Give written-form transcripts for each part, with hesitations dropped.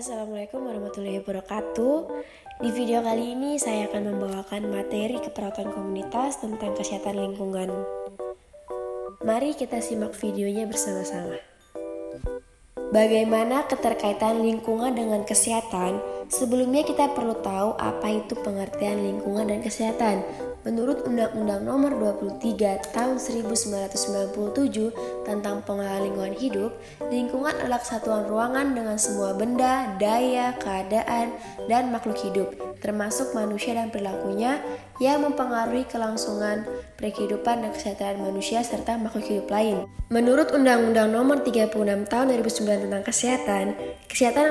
Assalamualaikum warahmatullahi wabarakatuh. Di video kali ini saya akan membawakan materi keperawatan komunitas tentang kesehatan lingkungan. Mari kita simak videonya bersama-sama. Bagaimana keterkaitan lingkungan dengan kesehatan? Sebelumnya kita perlu tahu apa itu pengertian lingkungan dan kesehatan. Menurut Undang-Undang Nomor 23 Tahun 1997 tentang pengelolaan lingkungan hidup, lingkungan adalah kesatuan ruangan dengan semua benda, daya, keadaan, dan makhluk hidup, termasuk manusia dan perilakunya yang mempengaruhi kelangsungan kehidupan dan kesehatan manusia serta makhluk hidup lain. Menurut Undang-Undang Nomor 36 Tahun 2009 tentang kesehatan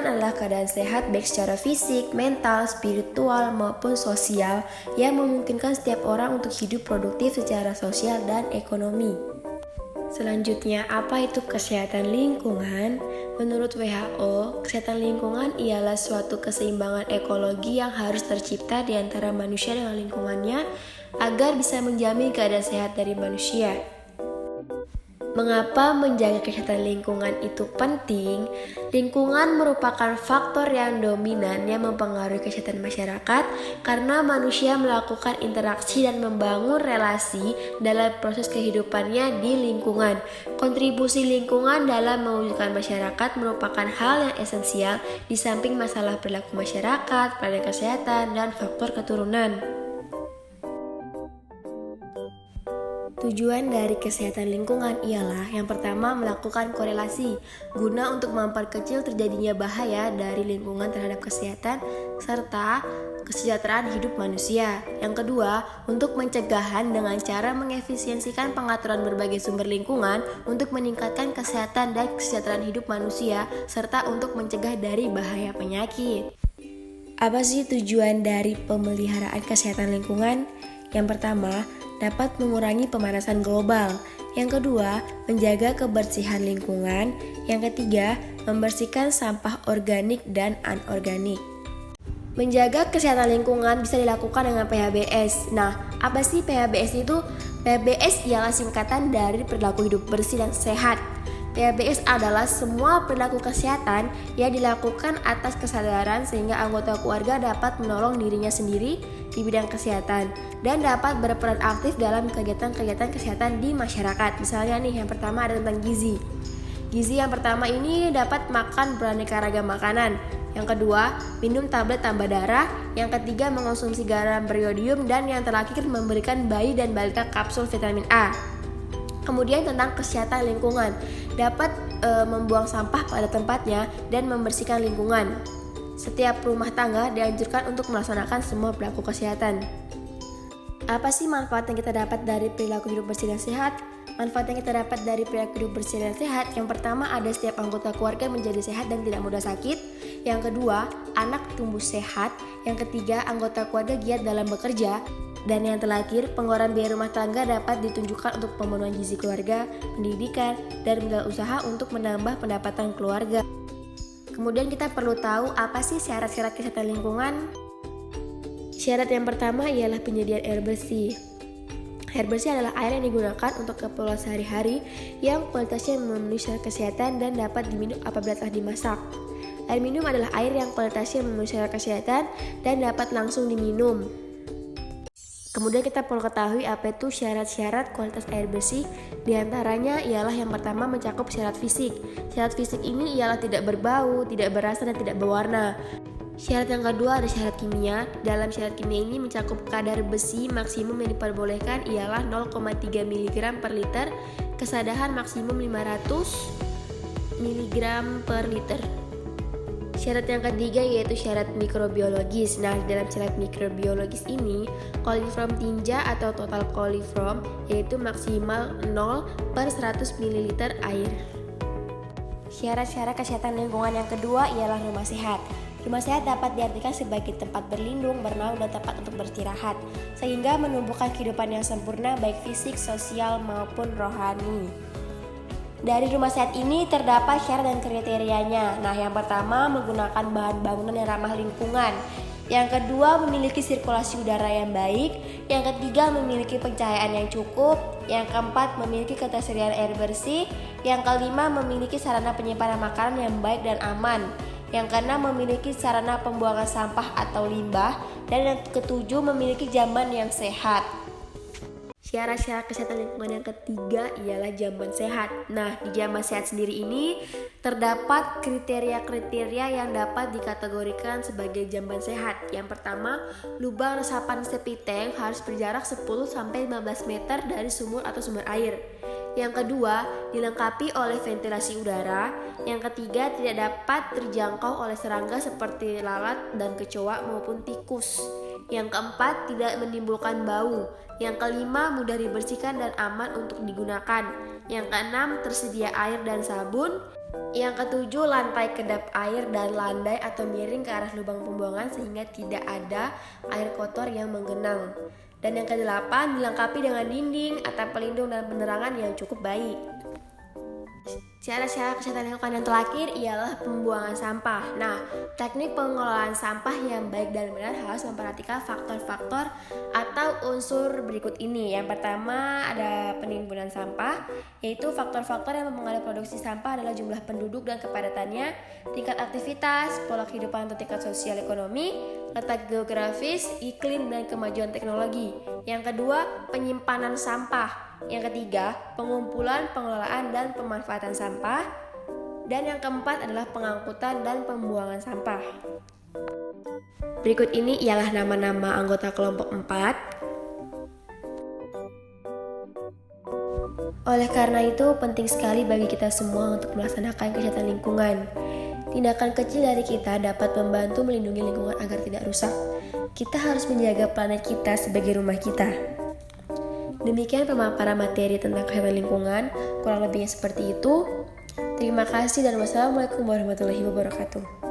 adalah keadaan sehat baik secara fisik, mental, spiritual, maupun sosial yang memungkinkan setiap orang untuk hidup produktif secara sosial dan ekonomi. Selanjutnya, apa itu kesehatan lingkungan? Menurut WHO, kesehatan lingkungan ialah suatu keseimbangan ekologi yang harus tercipta di antara manusia dengan lingkungannya agar bisa menjamin keadaan sehat dari manusia. Mengapa menjaga kesehatan lingkungan itu penting? Lingkungan merupakan faktor yang dominan yang mempengaruhi kesehatan masyarakat karena manusia melakukan interaksi dan membangun relasi dalam proses kehidupannya di lingkungan. Kontribusi lingkungan dalam mewujudkan masyarakat merupakan hal yang esensial di samping masalah perilaku masyarakat, pelayanan kesehatan, dan faktor keturunan. Tujuan dari kesehatan lingkungan ialah yang pertama melakukan korelasi guna untuk memperkecil terjadinya bahaya dari lingkungan terhadap kesehatan serta kesejahteraan hidup manusia. Yang kedua, untuk pencegahan dengan cara mengefisiensikan pengaturan berbagai sumber lingkungan untuk meningkatkan kesehatan dan kesejahteraan hidup manusia serta untuk mencegah dari bahaya penyakit. Apa sih tujuan dari pemeliharaan kesehatan lingkungan? Yang pertama, dapat mengurangi pemanasan global. Yang kedua, menjaga kebersihan lingkungan. Yang ketiga, membersihkan sampah organik dan anorganik. Menjaga kesehatan lingkungan bisa dilakukan dengan PHBS. Nah, apa sih PHBS itu? PHBS ialah singkatan dari perilaku hidup bersih dan sehat. PHBS adalah semua perilaku kesehatan yang dilakukan atas kesadaran sehingga anggota keluarga dapat menolong dirinya sendiri di bidang kesehatan dan dapat berperan aktif dalam kegiatan-kegiatan kesehatan di masyarakat. Misalnya nih, yang pertama ada tentang gizi. Gizi yang pertama ini dapat makan beraneka ragam makanan. Yang kedua, minum tablet tambah darah. Yang ketiga, mengonsumsi garam beriodium. Dan yang terakhir, memberikan bayi dan balita kapsul vitamin A. Kemudian tentang kesehatan lingkungan, dapat membuang sampah pada tempatnya dan membersihkan lingkungan. Setiap rumah tangga dianjurkan untuk melaksanakan semua perilaku kesehatan. Apa sih manfaat yang kita dapat dari perilaku hidup bersih dan sehat? Manfaat yang kita dapat dari perilaku hidup bersih dan sehat, yang pertama ada setiap anggota keluarga menjadi sehat dan tidak mudah sakit. Yang kedua, anak tumbuh sehat. Yang ketiga, anggota keluarga giat dalam bekerja. Dan yang terakhir, pengeluaran biaya rumah tangga dapat ditunjukkan untuk pemenuhan gizi keluarga, pendidikan, dan modal usaha untuk menambah pendapatan keluarga. Kemudian kita perlu tahu apa sih syarat-syarat kesehatan lingkungan. Syarat yang pertama ialah penyediaan air bersih. Air bersih adalah air yang digunakan untuk keperluan sehari-hari yang kualitasnya memenuhi syarat kesehatan dan dapat diminum apabila telah dimasak. Air minum adalah air yang kualitasnya memenuhi syarat kesehatan dan dapat langsung diminum. Kemudian kita perlu ketahui apa itu syarat-syarat kualitas air bersih. Di antaranya ialah yang pertama mencakup syarat fisik. Syarat fisik ini ialah tidak berbau, tidak berasa, dan tidak berwarna. Syarat yang kedua ada syarat kimia. Dalam syarat kimia ini mencakup kadar besi maksimum yang diperbolehkan ialah 0,3 mg per liter, kesadahan maksimum 500 mg per liter. Syarat yang ketiga yaitu syarat mikrobiologis. Nah, dalam syarat mikrobiologis ini, coliform tinja atau total coliform yaitu maksimal 0 per 100 ml air. Syarat-syarat kesehatan lingkungan yang kedua ialah rumah sehat. Rumah sehat dapat diartikan sebagai tempat berlindung, bernaung, dan tempat untuk beristirahat, sehingga menumbuhkan kehidupan yang sempurna baik fisik, sosial, maupun rohani. Dari rumah sehat ini terdapat syarat dan kriterianya. Nah, yang pertama menggunakan bahan bangunan yang ramah lingkungan. Yang kedua memiliki sirkulasi udara yang baik. Yang ketiga memiliki pencahayaan yang cukup. Yang keempat memiliki ketersediaan air bersih. Yang kelima memiliki sarana penyimpanan makanan yang baik dan aman. Yang keenam, memiliki sarana pembuangan sampah atau limbah. Dan yang ketujuh, memiliki jamban yang sehat. Syarat-syarat kesehatan lingkungan yang ketiga ialah jamban sehat. Nah, di jamban sehat sendiri ini terdapat kriteria-kriteria yang dapat dikategorikan sebagai jamban sehat. Yang pertama, lubang resapan septic tank harus berjarak 10-15 meter dari sumur atau sumber air. Yang kedua, dilengkapi oleh ventilasi udara. Yang ketiga, tidak dapat terjangkau oleh serangga seperti lalat dan kecoa maupun tikus. Yang keempat, tidak menimbulkan bau. Yang kelima, mudah dibersihkan dan aman untuk digunakan. Yang keenam, tersedia air dan sabun. Yang ketujuh, lantai kedap air dan landai atau miring ke arah lubang pembuangan sehingga tidak ada air kotor yang menggenang. Dan yang kedelapan, dilengkapi dengan dinding, atap pelindung dan penerangan yang cukup baik. Syarat-syarat kesehatan lingkungan yang terakhir ialah pembuangan sampah. Nah, teknik pengelolaan sampah yang baik dan benar harus memperhatikan faktor-faktor atau unsur berikut ini. Yang pertama ada penimbunan sampah, yaitu faktor-faktor yang mempengaruhi produksi sampah adalah jumlah penduduk dan kepadatannya, tingkat aktivitas, pola kehidupan atau tingkat sosial ekonomi, letak geografis, iklim, dan kemajuan teknologi. Yang kedua, penyimpanan sampah. Yang ketiga, pengumpulan, pengelolaan, dan pemanfaatan sampah. Dan yang keempat adalah pengangkutan dan pembuangan sampah. Berikut ini ialah nama-nama anggota kelompok 4. Oleh karena itu, penting sekali bagi kita semua untuk melaksanakan kesehatan lingkungan. Tindakan kecil dari kita dapat membantu melindungi lingkungan agar tidak rusak. Kita harus menjaga planet kita sebagai rumah kita. Demikian pemaparan materi tentang kesehatan lingkungan, kurang lebihnya seperti itu. Terima kasih dan wassalamualaikum warahmatullahi wabarakatuh.